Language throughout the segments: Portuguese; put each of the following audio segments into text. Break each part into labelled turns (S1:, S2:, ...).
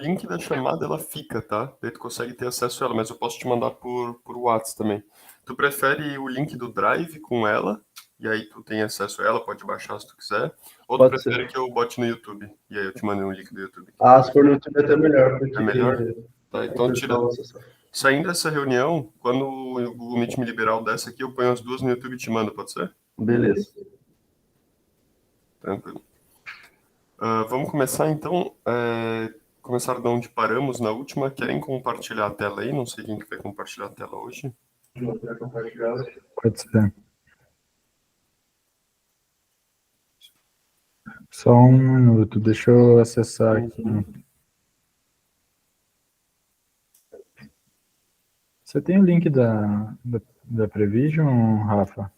S1: link da chamada ela fica, tá? Daí tu consegue ter acesso a ela, mas eu posso te mandar por WhatsApp também. Tu prefere o link do Drive com ela, e aí tu tem acesso a ela, pode baixar se tu quiser, ou tu
S2: Pode
S1: prefere
S2: ser.
S1: que eu bote no YouTube, e aí eu te mandei um link do YouTube.
S2: Ah, se for no YouTube é até melhor, porque
S1: É melhor? Tá,
S2: o
S1: então
S2: pessoal acessa.
S1: saindo dessa reunião, quando o Google Meet me liberar o dessa aqui, eu ponho as duas no YouTube e te mando, pode ser?
S2: Beleza.
S1: Tranquilo. Vamos começar então. Começar de onde paramos na última. Querem compartilhar a tela aí? Não sei quem que vai compartilhar a tela hoje.
S3: Pode ser. Só um minuto, deixa eu acessar aqui. Você tem o link da Prevision, Rafa?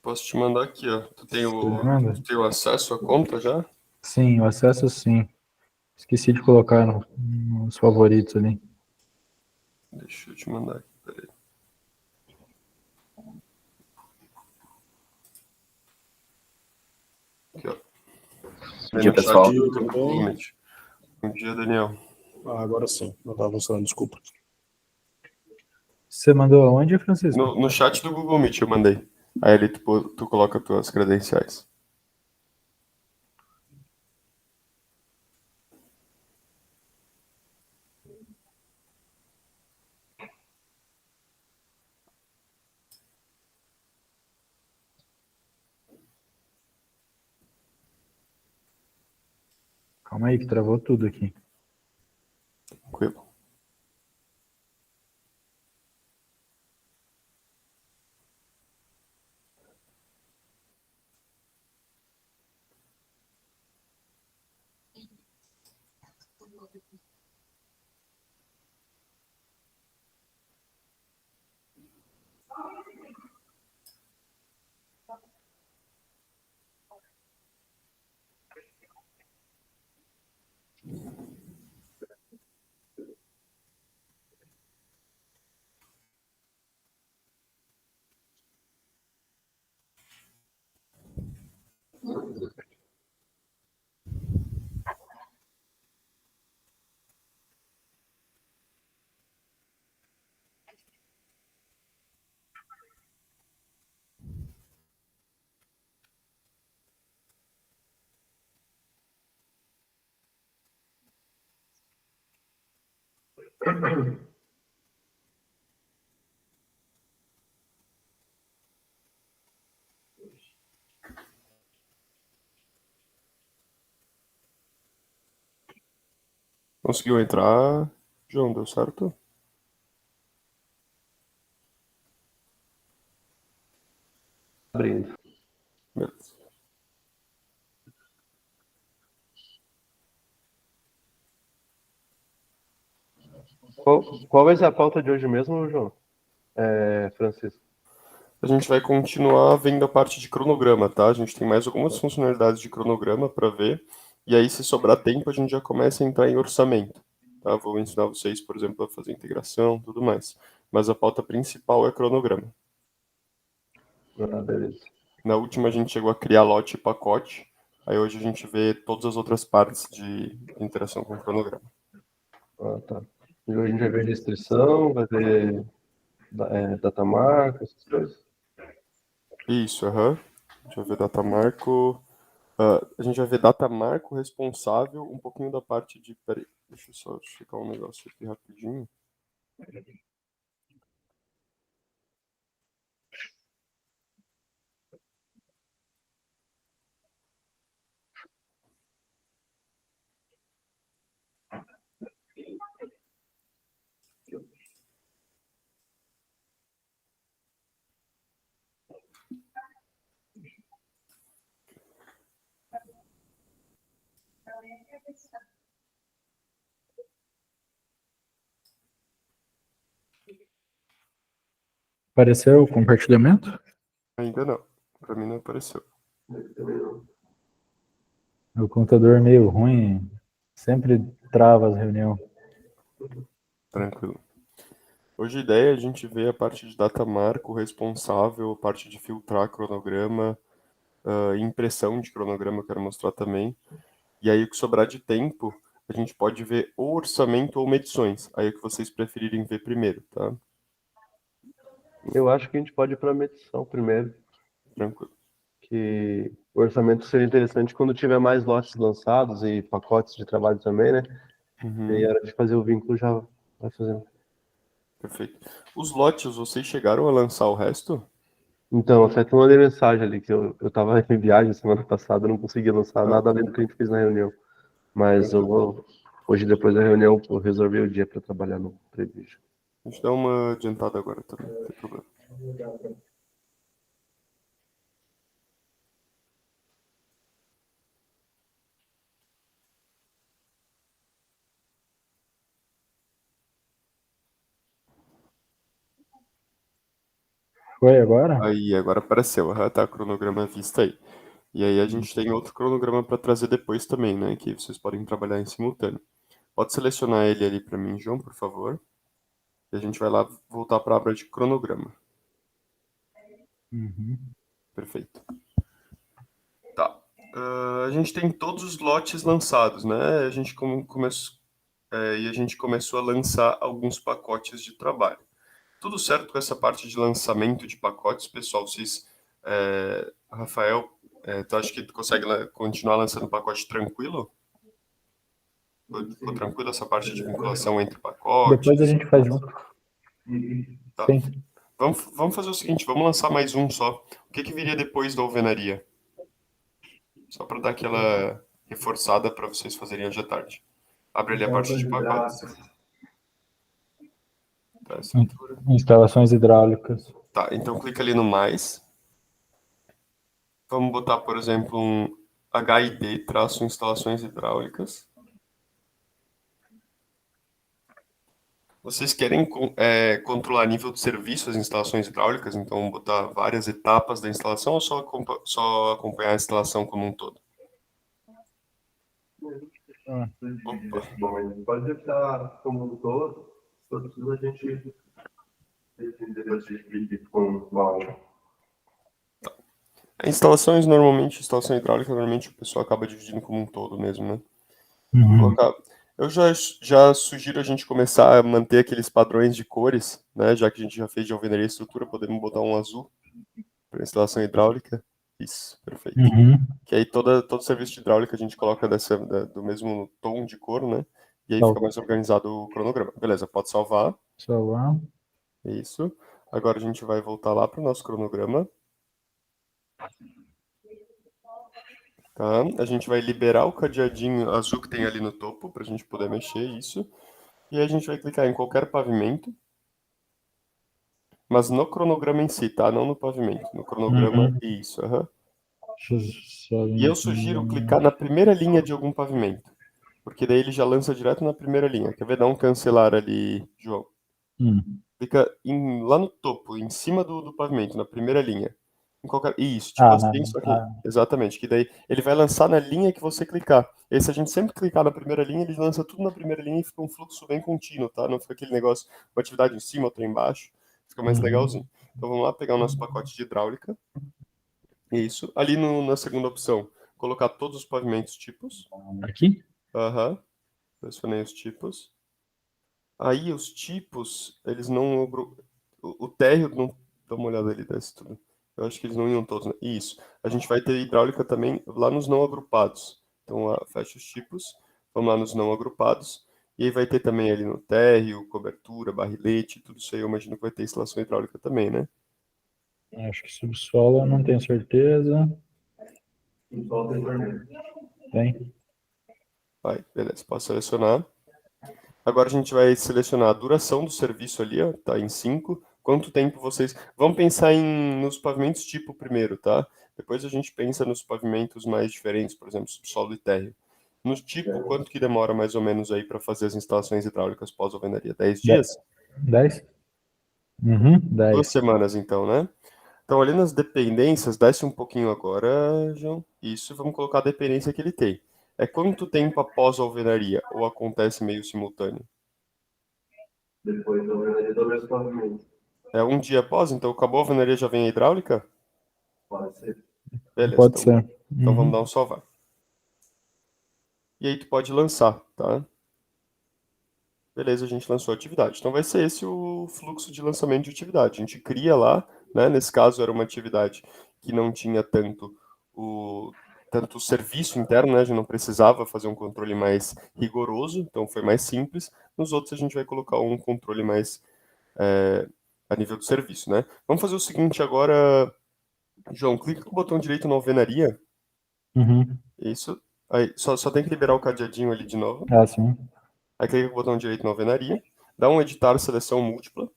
S1: Posso te mandar aqui, ó. Tu tem
S3: Manda?
S1: tu tem o acesso à conta já?
S3: Sim, o acesso sim. Esqueci de colocar nos favoritos ali.
S1: Deixa eu te mandar aqui, peraí. Aqui, ó.
S4: Bom dia, pessoal.
S1: Bom dia, Daniel.
S4: Agora sim, não estava funcionando, desculpa.
S3: Você mandou aonde, Francisco?
S1: No chat do Google Meet eu mandei. Aí ali tu coloca tuas credenciais.
S3: Calma aí que travou tudo aqui.
S1: Tranquilo. Conseguiu entrar, João? Deu certo?
S2: Abrindo.
S1: Beleza.
S2: Qual vai ser a pauta de hoje mesmo, João? Francisco?
S1: A gente vai continuar vendo a parte de cronograma, tá? A gente tem mais algumas funcionalidades de cronograma para ver. E aí, se sobrar tempo, a gente já começa a entrar em orçamento, tá? Vou ensinar vocês, por exemplo, a fazer integração, tudo mais. Mas a pauta principal é cronograma.
S2: Ah, beleza.
S1: Na última, a gente chegou a criar lote e pacote. Aí, hoje, a gente vê todas as outras partes de interação com o cronograma.
S2: Ah, tá. E hoje a gente vai ver restrição, vai ver data marca, essas coisas.
S1: Isso, aham. A gente vai ver data marco. A gente vai ver data marco responsável, um pouquinho da parte de. Peraí, deixa eu só checar um negócio aqui rapidinho.
S3: Apareceu o compartilhamento?
S1: Ainda não. Pra mim não apareceu.
S3: O computador é meio ruim, sempre trava as reuniões.
S1: Tranquilo. Hoje a ideia é a gente ver a parte de data marco responsável, a parte de filtrar cronograma, impressão de cronograma eu quero mostrar também. E aí o que sobrar de tempo, a gente pode ver ou orçamento ou medições. Aí é o que vocês preferirem ver primeiro, tá?
S2: Eu acho que a gente pode ir para medição primeiro,
S1: Tranquilo.
S2: que o orçamento seria interessante quando tiver mais lotes lançados e pacotes de trabalho também, né? E aí, a hora de fazer o vínculo já vai fazendo.
S1: Perfeito. Os lotes, vocês chegaram a lançar o resto?
S2: Então, até te mandei mensagem ali que eu tava em viagem semana passada, não consegui lançar
S1: Ah,
S2: nada além do que a gente fez na reunião. Mas eu vou, hoje depois da reunião, eu resolvi o dia para trabalhar no Prevision.
S1: A gente dá uma adiantada agora também, não tem problema.
S3: Foi agora?
S1: Aí, agora apareceu, tá, cronograma à vista aí. E aí a gente tem outro cronograma para trazer depois também, né, que vocês podem trabalhar em simultâneo. Pode selecionar ele ali para mim, João, por favor. E a gente vai lá voltar para a aba de cronograma.
S3: Uhum.
S1: Perfeito. Tá. A gente tem todos os lotes lançados, né? A gente e a gente começou a lançar alguns pacotes de trabalho. Tudo certo com essa parte de lançamento de pacotes, pessoal? Vocês, Rafael, tu acha que tu consegue continuar lançando pacote tranquilo? Ficou tranquilo essa parte de vinculação entre pacotes?
S3: Depois a gente faz junto.
S1: Tá.
S3: Sim.
S1: Vamos fazer o seguinte, vamos lançar mais um só. O que viria depois da alvenaria? Só para dar aquela reforçada para vocês fazerem hoje à tarde. Abre ali a parte de pacotes. Tá, essa altura.
S3: Instalações hidráulicas.
S1: Tá, então clica ali no mais. Vamos botar, por exemplo, um HID, traço instalações hidráulicas. Vocês querem controlar nível de serviço as instalações hidráulicas, então botar várias etapas da instalação ou só acompanhar a instalação como um todo? Opa,
S2: Bom, pode deixar como um todo, só precisa a gente entender esse com o áudio.
S1: instalação hidráulica, normalmente o pessoal acaba dividindo como um todo mesmo, né?
S3: Uhum.
S1: Eu já sugiro a gente começar a manter aqueles padrões de cores, né? Já que a gente já fez de alvenaria e estrutura, podemos botar um azul para instalação hidráulica. Isso, perfeito.
S3: Uhum.
S1: Que aí todo serviço de hidráulica a gente coloca do mesmo tom de cor, né? E aí
S3: Tá.
S1: fica mais organizado o cronograma. Beleza, pode salvar.
S3: Salvar.
S1: Isso. Agora a gente vai voltar lá para o nosso cronograma. Tá? A gente vai liberar o cadeadinho azul que tem ali no topo, para a gente poder mexer isso. E aí a gente vai clicar em qualquer pavimento, mas no cronograma em si, tá? Não no pavimento. No cronograma,
S3: Uhum.
S1: isso. Aham.
S3: Deixa eu só
S1: E eu sugiro clicar na primeira linha de algum pavimento, porque daí ele já lança direto na primeira linha. Quer ver? Dá um cancelar ali, João. Clica lá no topo, em cima do pavimento, na primeira linha. Isso, tipo assim, só que... Exatamente, que daí ele vai lançar na linha que você clicar. E aí, se a gente sempre clicar na primeira linha, ele lança tudo na primeira linha e fica um fluxo bem contínuo, tá? Não fica aquele negócio, uma atividade em cima, outra embaixo. Fica mais legalzinho. Então vamos lá pegar o nosso pacote de hidráulica. Isso. Ali na segunda opção, colocar todos os pavimentos tipos.
S3: Aqui?
S1: Aham. Selecionei os tipos. Aí os tipos, eles não... O térreo, não... Dá uma olhada ali, desce tudo. Eu acho que eles não iam todos, né? Isso. A gente vai ter hidráulica também lá nos não agrupados. Então, fecha os tipos. Vamos lá nos não agrupados. E aí vai ter também ali no térreo, cobertura, barrilete, tudo isso aí. Eu imagino que vai ter instalação hidráulica também, né?
S3: Acho que subsolo, eu não tenho certeza. Tem.
S1: Vai, beleza. Posso selecionar. Agora a gente vai selecionar a duração do serviço ali, ó, tá em 5. Quanto tempo vocês... Vamos pensar nos pavimentos tipo primeiro, tá? Depois a gente pensa nos pavimentos mais diferentes, por exemplo, subsolo e térreo. No tipo, quanto que demora mais ou menos aí para fazer as instalações hidráulicas pós-alvenaria? 10 dias?
S3: 10? Uhum,
S1: 2
S3: 10.
S1: semanas então, né? Então ali nas dependências, desce um pouquinho agora, João. Isso, vamos colocar a dependência que ele tem. É quanto tempo após a alvenaria? Ou acontece meio simultâneo?
S2: Depois da alvenaria do mesmo pavimento.
S1: É um dia após, então acabou a alvenaria, já vem a hidráulica?
S2: Pode ser.
S1: Beleza,
S3: Pode
S1: então
S3: ser.
S1: vamos
S3: Uhum.
S1: dar um salvar. e aí tu pode lançar, tá? Beleza, a gente lançou a atividade. Então vai ser esse o fluxo de lançamento de atividade. A gente cria lá, né? Nesse caso era uma atividade que não tinha tanto o serviço interno, né? A gente não precisava fazer um controle mais rigoroso, então foi mais simples. Nos outros a gente vai colocar um controle mais a nível do serviço, né? Vamos fazer o seguinte agora, João, clica com o botão direito na alvenaria.
S3: Uhum.
S1: Isso. Aí, só tem que liberar o cadeadinho ali de novo.
S3: Ah, sim.
S1: Aí clica com o botão direito na alvenaria. Dá um editar seleção múltipla.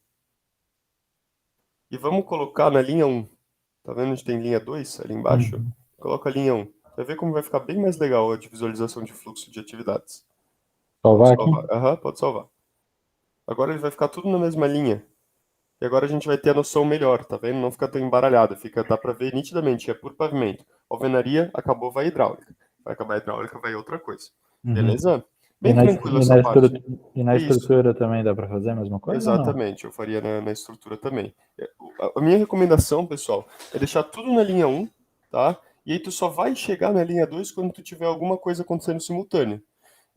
S1: E vamos colocar na linha 1. Tá vendo onde tem linha 2 ali embaixo?
S3: Uhum.
S1: Coloca a linha 1. Vai ver como vai ficar bem mais legal a de visualização de fluxo de atividades. Pode
S3: Salvar aqui?
S1: salvar. Aham, pode salvar. Agora ele vai ficar tudo na mesma linha. E agora a gente vai ter a noção melhor, tá vendo? Não fica tão embaralhado. Dá pra ver nitidamente, é por pavimento. Alvenaria, acabou, vai hidráulica. Vai acabar a hidráulica, vai outra coisa.
S3: Uhum.
S1: Beleza?
S3: E
S1: Bem tranquilo essa
S3: na
S1: parte.
S3: e na
S1: Isso.
S3: estrutura também dá para fazer a mesma coisa ou não?
S1: Exatamente, eu faria na estrutura também. A minha recomendação, pessoal, é deixar tudo na linha 1, tá? E aí tu só vai chegar na linha 2 quando tu tiver alguma coisa acontecendo simultâneo.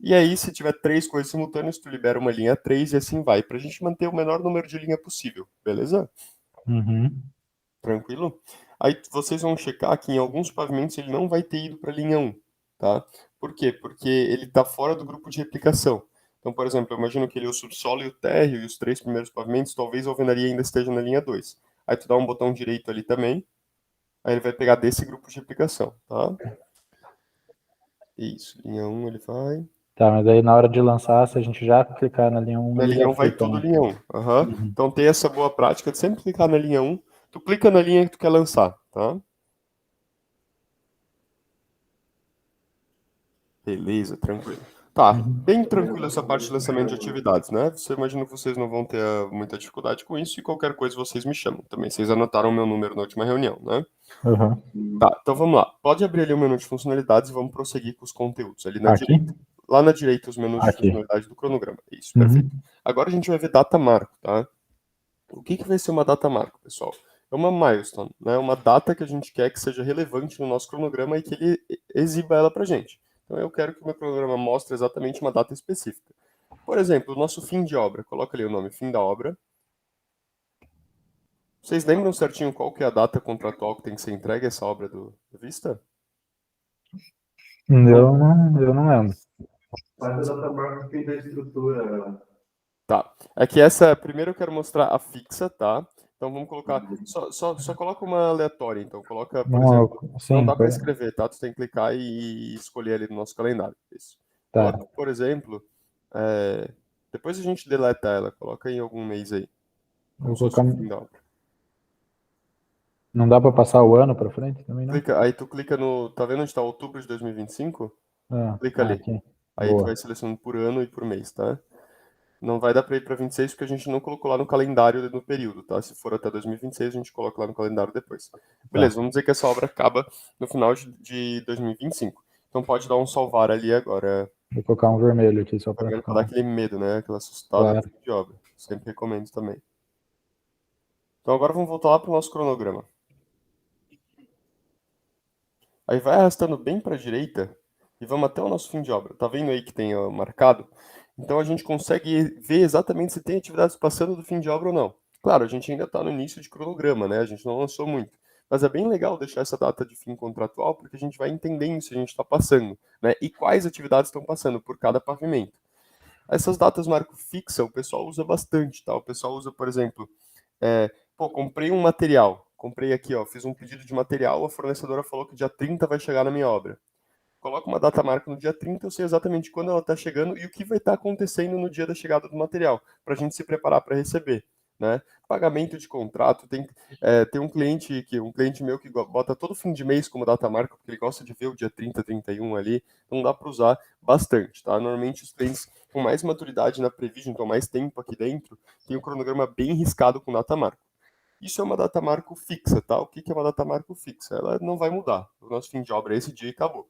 S1: E aí, se tiver 3 coisas simultâneas, tu libera uma linha 3 e assim vai, pra gente manter o menor número de linha possível, beleza?
S3: Uhum.
S1: Tranquilo? Aí vocês vão checar que em alguns pavimentos ele não vai ter ido para a linha 1, tá? Por quê? Porque ele está fora do grupo de replicação. Então, por exemplo, eu imagino que ele, o subsolo e o térreo e os 3 primeiros pavimentos, talvez a alvenaria ainda esteja na linha 2. Aí tu dá um botão direito ali também, aí ele vai pegar desse grupo de replicação, tá? Isso, linha 1 ele vai.
S3: Tá, mas aí na hora de lançar, se a gente já clicar na linha 1,
S1: Na
S3: ele
S1: linha
S3: já
S1: 1 vai
S3: aplica,
S1: tudo
S3: né?
S1: linha 1. Aham.
S3: Uhum.
S1: Então tem essa boa prática de sempre clicar na linha 1. Tu clica na linha que tu quer lançar, tá? Beleza, tranquilo. Tá,
S3: Uhum.
S1: bem tranquilo essa parte de lançamento de atividades, né? Você imagina que vocês não vão ter muita dificuldade com isso e qualquer coisa vocês me chamam também. Vocês anotaram meu número na última reunião, né?
S3: Uhum.
S1: Tá, então vamos lá. Pode abrir ali o menu de funcionalidades e vamos prosseguir com os conteúdos ali na
S3: Aqui?
S1: direita. Lá na direita, os menus de
S3: Aqui.
S1: funcionalidade do cronograma. Isso, perfeito.
S3: Uhum.
S1: Agora a gente vai ver data marco, tá? O que que vai ser uma data marco, pessoal? É uma milestone, né? Uma data que a gente quer que seja relevante no nosso cronograma e que ele exiba ela pra gente. Então eu quero que o meu cronograma mostre exatamente uma data específica. Por exemplo, o nosso fim de obra. Coloca ali o nome fim da obra. Vocês lembram certinho qual que é a data contratual que tem que ser entregue essa obra do Vista?
S3: Eu não lembro.
S2: Faz a data marca fim da estrutura.
S1: Tá. É que essa, primeiro eu quero mostrar a fixa, tá? Então vamos colocar, só coloca uma aleatória, então coloca, por
S3: Não,
S1: exemplo, não
S3: sim,
S1: dá para escrever, tá? Tu tem que clicar e escolher ali no nosso calendário, isso.
S3: tá.
S1: Coloca, por exemplo, depois a gente deleta ela, coloca em algum mês aí, como
S3: Vou
S1: se fosse
S3: colocar.
S1: o fim da obra.
S3: Não dá para passar o ano para frente também, não?
S1: Aí tu clica no, tá vendo onde está outubro de 2025? Clica ali.
S3: Aqui.
S1: Aí tu
S3: Boa.
S1: vai selecionando por ano e por mês, tá? Não vai dar para ir para 26 porque a gente não colocou lá no calendário no período, tá? Se for até 2026, a gente coloca lá no calendário depois.
S3: Tá.
S1: Beleza, vamos dizer que essa obra acaba no final de 2025. Então pode dar um salvar ali agora,
S3: Vou colocar um vermelho aqui só para
S1: para dar
S3: ficar
S1: aquele medo, né? Aquela assustada no
S3: claro.
S1: fim de obra. Sempre recomendo também. Então agora vamos voltar lá para o nosso cronograma. Aí vai arrastando bem para a direita e vamos até o nosso fim de obra. Tá vendo aí que tem marcado? Então a gente consegue ver exatamente se tem atividades passando do fim de obra ou não. Claro, a gente ainda está no início de cronograma, né? A gente não lançou muito. Mas é bem legal deixar essa data de fim contratual, porque a gente vai entendendo se a gente está passando, né? E quais atividades estão passando por cada pavimento. Essas datas marco fixa, o pessoal usa bastante, tá? O pessoal usa, por exemplo, comprei um material. Comprei aqui, ó, fiz um pedido de material, a fornecedora falou que dia 30 vai chegar na minha obra. Coloca uma data marca no dia 30, eu sei exatamente quando ela está chegando e o que vai estar acontecendo no dia da chegada do material, para a gente se preparar para receber. Né? Pagamento de contrato, tem um cliente meu que bota todo fim de mês como data marca, porque ele gosta de ver o dia 30, 31 ali, então dá para usar bastante. Tá? Normalmente os clientes com mais maturidade na Prevision, então mais tempo aqui dentro, tem um cronograma bem riscado com data marca. Isso é uma data marco fixa, tá? O que é uma data marco fixa? Ela não vai mudar. O nosso fim de obra é esse dia e acabou.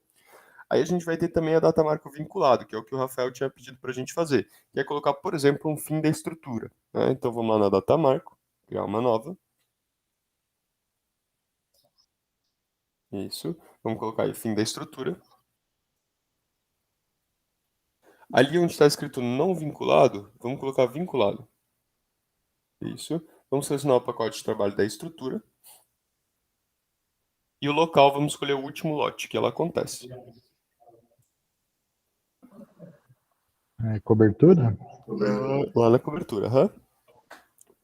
S1: Aí a gente vai ter também a data marco vinculado, que é o que o Rafael tinha pedido para a gente fazer, que é colocar, por exemplo, um fim da estrutura. Né? Então vamos lá na data marco, criar uma nova. Isso. Vamos colocar aí fim da estrutura. Ali onde está escrito não vinculado, vamos colocar vinculado. Isso. Vamos selecionar o pacote de trabalho da estrutura. E o local, vamos escolher o último lote que ela acontece.
S3: Cobertura?
S1: Lá na cobertura,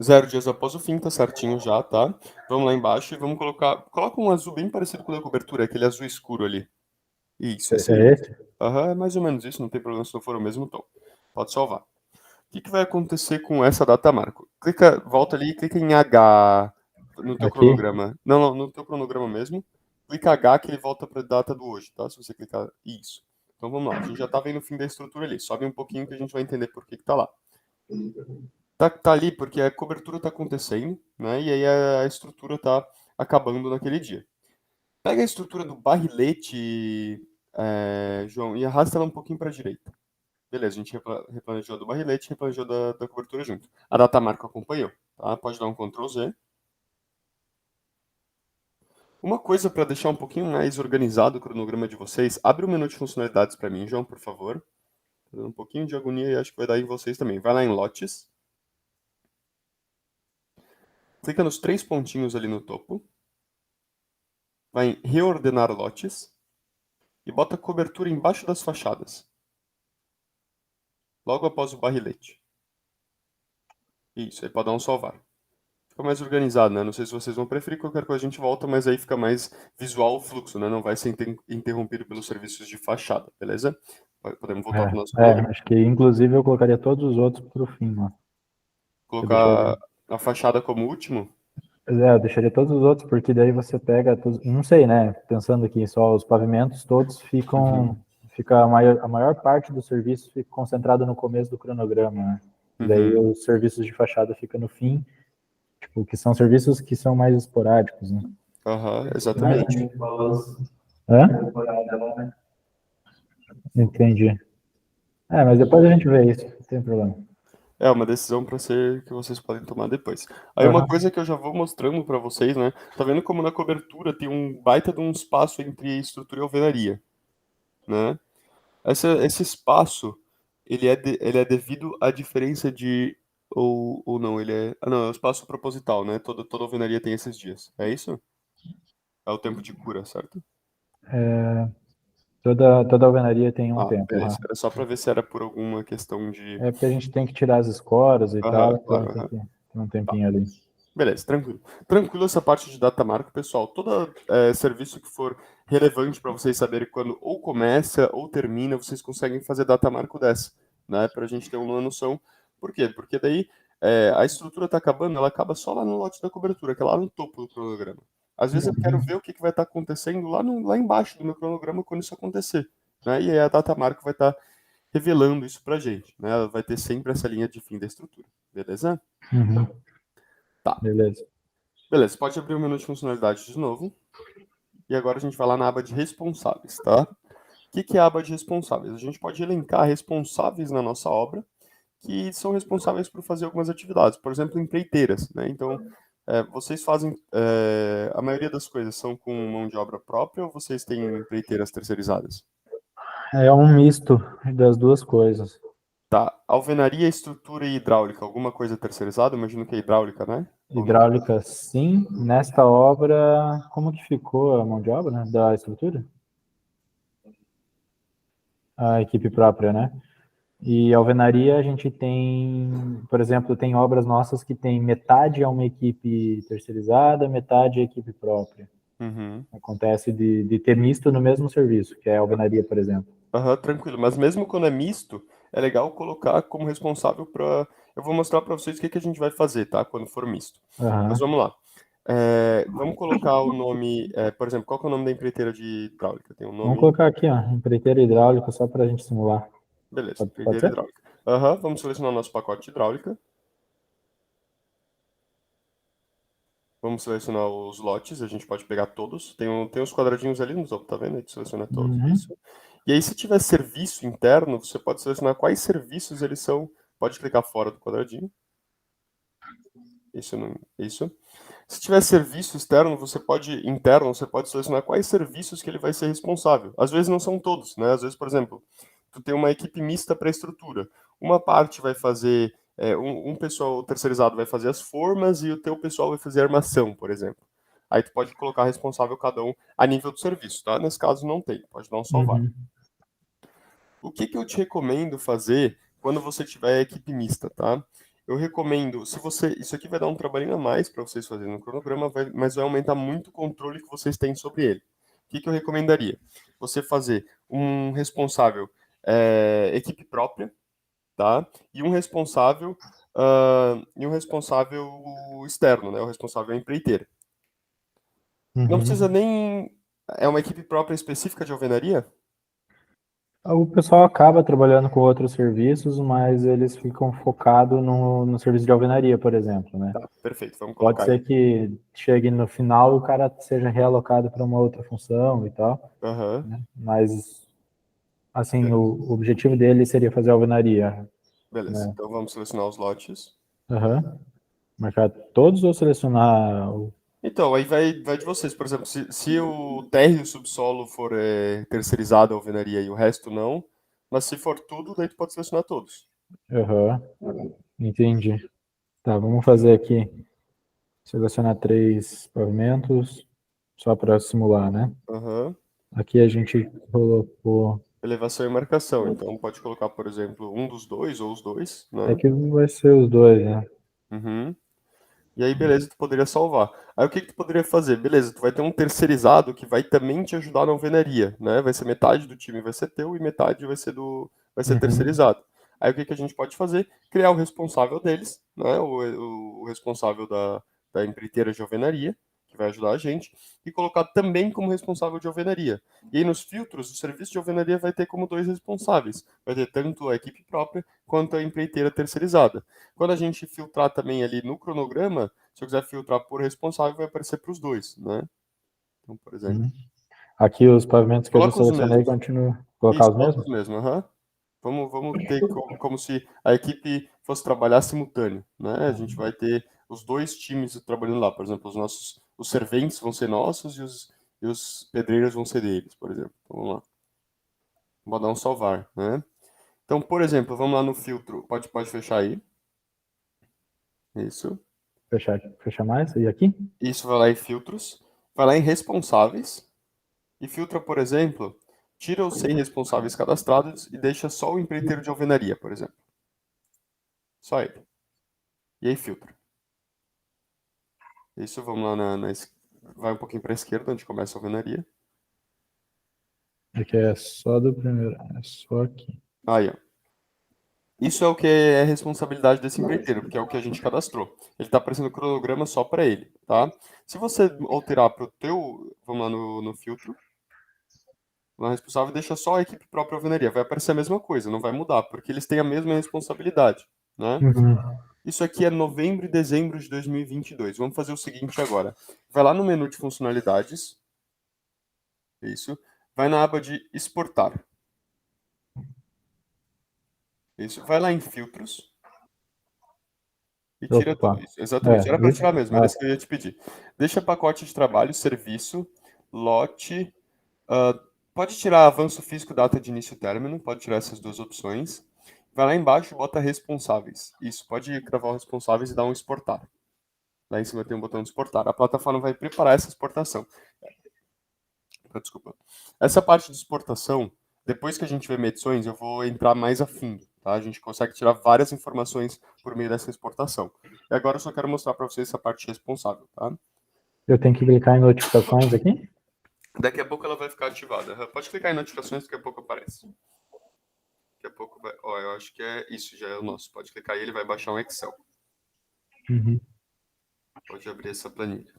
S1: 0 dias após o fim, tá certinho já, tá? Vamos lá embaixo e vamos colocar... Coloca um azul bem parecido com o da cobertura, aquele azul escuro ali. Isso, esse aí.
S3: É esse?
S1: É mais ou menos isso, não tem problema se não for o mesmo tom. Pode salvar. O que vai acontecer com essa data marco? Volta ali e clica em H no teu
S3: Aqui?
S1: cronograma. Não, no teu cronograma mesmo. Clica H que ele volta para a data do hoje, tá? Se você clicar isso. Então vamos lá, a gente já tá vendo o fim da estrutura ali. Sobe um pouquinho que a gente vai entender por que tá lá. Tá ali porque a cobertura tá acontecendo, né? E aí a estrutura tá acabando naquele dia. Pega a estrutura do barrilete, João, e arrasta ela um pouquinho para a direita. Beleza, a gente replanejou do barrilete e replanejou da cobertura junto. A data marca acompanhou, tá? Pode dar um Ctrl Z. Uma coisa para deixar um pouquinho mais organizado o cronograma de vocês, abre o menu de funcionalidades para mim, João, por favor. Tô dando um pouquinho de agonia e acho que vai dar em vocês também. Vai lá em lotes. Clica nos 3 pontinhos ali no topo. Vai em reordenar lotes. E bota cobertura embaixo das fachadas. Logo após o barrilete. Isso, aí pode dar um salvar. Fica mais organizado, né? Não sei se vocês vão preferir, qualquer coisa a gente volta, mas aí fica mais visual o fluxo, né? Não vai ser interrompido pelos serviços de fachada, beleza? Podemos voltar para o nosso cronograma.
S3: Acho que inclusive eu colocaria todos os outros pro fim, ó.
S1: Colocar a fachada como último?
S3: Eu deixaria todos os outros, porque daí você pega todos, não sei, né? Pensando aqui, só os pavimentos todos ficam, fica a maior parte do serviço fica concentrado no começo do cronograma, né? E daí os serviços de fachada ficam no fim, tipo, que são serviços que são mais esporádicos, né?
S1: Exatamente.
S3: Hã? Entendi. Mas depois a gente vê isso, não tem problema.
S1: É uma decisão para ser que vocês podem tomar depois. Aí uma coisa que eu já vou mostrando para vocês, né? Tá vendo como na cobertura tem um baita de um espaço entre estrutura e alvenaria, né? Esse espaço, ele é devido à diferença de ou não, não, é o espaço proposital, né? Toda alvenaria tem esses dias. É isso? É o tempo de cura, certo?
S3: Toda alvenaria tem um tempo.
S1: Beleza. Era só para ver se era por alguma questão de...
S3: É porque a gente tem que tirar as escoras e tal, então
S1: claro,
S3: tem que ter um tempinho ali.
S1: Beleza, tranquilo. Tranquilo essa parte de data marco, pessoal. Todo serviço que for relevante para vocês saberem quando ou começa ou termina, vocês conseguem fazer data marco dessa, né? Para a gente ter uma noção. Por quê? Porque daí a estrutura está acabando, ela acaba só lá no lote da cobertura, que é lá no topo do cronograma. Às vezes eu quero ver o que vai estar acontecendo lá embaixo do meu cronograma quando isso acontecer, né? E aí a data marco vai estar revelando isso para a gente, né? Ela vai ter sempre essa linha de fim da estrutura, beleza? Tá.
S3: Beleza.
S1: Beleza, pode abrir o menu de funcionalidade de novo. E agora a gente vai lá na aba de responsáveis, tá? O que é a aba de responsáveis? A gente pode elencar responsáveis na nossa obra que são responsáveis por fazer algumas atividades, por exemplo, empreiteiras, né? Então, vocês fazem... a maioria das coisas são com mão de obra própria ou vocês têm empreiteiras terceirizadas?
S3: É um misto das duas coisas.
S1: Tá. Alvenaria, estrutura e hidráulica, alguma coisa terceirizada? Imagino que é hidráulica, né?
S3: Hidráulica, sim. Nesta obra, como que ficou a mão de obra, né, da estrutura? A equipe própria, né? E alvenaria, a gente tem, por exemplo, tem obras nossas que tem metade é uma equipe terceirizada, metade é equipe própria. Acontece de ter misto no mesmo serviço, que é a alvenaria, por exemplo.
S1: Tranquilo. Mas mesmo quando é misto, é legal colocar como responsável para... Eu vou mostrar para vocês o que a gente vai fazer, tá? Quando for misto. Mas vamos lá. Vamos colocar o nome... por exemplo, qual que é o nome da empreiteira de hidráulica? Tem um nome...
S3: Vamos colocar aqui, ó, empreiteira hidráulica, só para a gente simular.
S1: Beleza,
S3: Pode
S1: empreiteira
S3: ser?
S1: hidráulica. Vamos selecionar o nosso pacote de hidráulica. Vamos selecionar os lotes, a gente pode pegar todos. Tem uns quadradinhos ali no topo, tá vendo? A gente seleciona todos, isso. E aí, se tiver serviço interno, você pode selecionar quais serviços eles são. Pode clicar fora do quadradinho. Isso. Se tiver serviço externo, interno, você pode selecionar quais serviços que ele vai ser responsável. Às vezes não são todos, né? Às vezes, por exemplo, tu tem uma equipe mista para a estrutura. Uma parte vai fazer, um pessoal terceirizado vai fazer as formas e o teu pessoal vai fazer a armação, por exemplo. Aí tu pode colocar responsável cada um a nível do serviço, tá? Nesse caso não tem, pode dar um salvar.
S3: Uhum.
S1: O que eu te recomendo fazer quando você tiver equipe mista, tá? Eu recomendo, se você, isso aqui vai dar um trabalhinho a mais para vocês fazerem no cronograma, mas vai aumentar muito o controle que vocês têm sobre ele. O que eu recomendaria? Você fazer um responsável equipe própria, tá? E um responsável externo, né? O responsável empreiteiro. Não precisa
S3: Uhum.
S1: nem é uma equipe própria específica de alvenaria?
S3: O pessoal acaba trabalhando com outros serviços, mas eles ficam focados no serviço de alvenaria, por exemplo, né?
S1: Tá, perfeito. Vamos
S3: Pode
S1: colocar
S3: ser
S1: aí.
S3: que chegue no final e o cara seja realocado para uma outra função e tal,
S1: Aham.
S3: né? Mas, assim, o objetivo dele seria fazer alvenaria,
S1: Beleza.
S3: né?
S1: Então vamos selecionar os lotes.
S3: Aham. Marcar todos ou selecionar o...
S1: Então, aí vai de vocês. Por exemplo, se o térreo e o subsolo for terceirizado a alvenaria e o resto não, mas se for tudo, daí tu pode selecionar todos.
S3: Aham. Entendi. Tá, vamos fazer aqui, selecionar 3 pavimentos, só para simular, né?
S1: Aham.
S3: Aqui a gente colocou...
S1: Elevação e marcação. Então pode colocar, por exemplo, um dos dois ou os dois,
S3: É
S1: né?
S3: que vai ser os dois, né?
S1: Uhum. E aí, beleza, tu poderia salvar. Aí o que que tu poderia fazer? Beleza, tu vai ter um terceirizado que vai também te ajudar na alvenaria, né? Vai ser metade do time vai ser teu e metade vai ser
S3: Uhum.
S1: terceirizado. Aí o que que a gente pode fazer? Criar o responsável deles, né? O responsável da empreiteira de alvenaria, que vai ajudar a gente, e colocar também como responsável de alvenaria. E aí nos filtros, o serviço de alvenaria vai ter como dois responsáveis. Vai ter tanto a equipe própria quanto a empreiteira terceirizada. Quando a gente filtrar também ali no cronograma, se eu quiser filtrar por responsável, vai aparecer para os dois, né? Então, por exemplo,
S3: Uhum. Aqui os pavimentos que eu já
S1: coloca os
S3: selecionei,
S1: mesmos.
S3: continuo colocar
S1: Isso,
S3: os
S1: coloca
S3: mesmos?
S1: os mesmos, aham. Vamos ter como se a equipe fosse trabalhar simultâneo, né? A gente vai ter os dois times trabalhando lá, por exemplo, os serventes vão ser nossos e os pedreiros vão ser deles, por exemplo. Então, vamos lá. Vou dar um salvar, né? Então, por exemplo, vamos lá no filtro. Pode fechar aí. Isso.
S3: Fechar mais? E aqui?
S1: Isso vai lá em filtros, vai lá em responsáveis e filtra, por exemplo, tira os 100 responsáveis cadastrados e deixa só o empreiteiro de alvenaria, por exemplo. Só ele. E aí filtra. Isso, vamos lá vai um pouquinho para a esquerda, onde começa a alvenaria.
S3: Aqui é só do primeiro, é só aqui.
S1: Aí, ó. Isso é o que é responsabilidade desse empreiteiro, porque é o que a gente cadastrou. Ele está aparecendo o cronograma só para ele, tá? Se você alterar para o teu, vamos lá no filtro, lá responsável, deixa só a equipe própria alvenaria. Vai aparecer a mesma coisa, não vai mudar, porque eles têm a mesma responsabilidade, né?
S3: Uhum.
S1: Isso aqui é novembro e dezembro de 2022. Vamos fazer o seguinte agora. Vai lá no menu de funcionalidades. Isso. Vai na aba de exportar. Isso. Vai lá em filtros e tira
S3: Opa.
S1: tudo isso. Exatamente. Era para
S3: Isso?
S1: tirar mesmo, era
S3: Ah,
S1: isso que eu ia te pedir. Deixa pacote de trabalho, serviço, lote. ah, pode tirar avanço físico, data de início e término. Pode tirar essas duas opções. Vai lá embaixo e bota responsáveis. Isso. Pode cravar os responsáveis e dar um exportar. Lá em cima tem um botão de exportar. A plataforma vai preparar essa exportação. Desculpa. Essa parte de exportação, depois que a gente vê medições, eu vou entrar mais a fundo, tá? A gente consegue tirar várias informações por meio dessa exportação. E agora eu só quero mostrar para vocês essa parte responsável, tá?
S3: eu tenho que clicar em notificações aqui?
S1: Daqui a pouco ela vai ficar ativada. Pode clicar em notificações, daqui a pouco aparece. Daqui a pouco vai. Ó, eu acho que é isso, já é o nosso. Pode clicar aí, ele vai baixar um Excel.
S3: Uhum.
S1: Pode abrir essa planilha.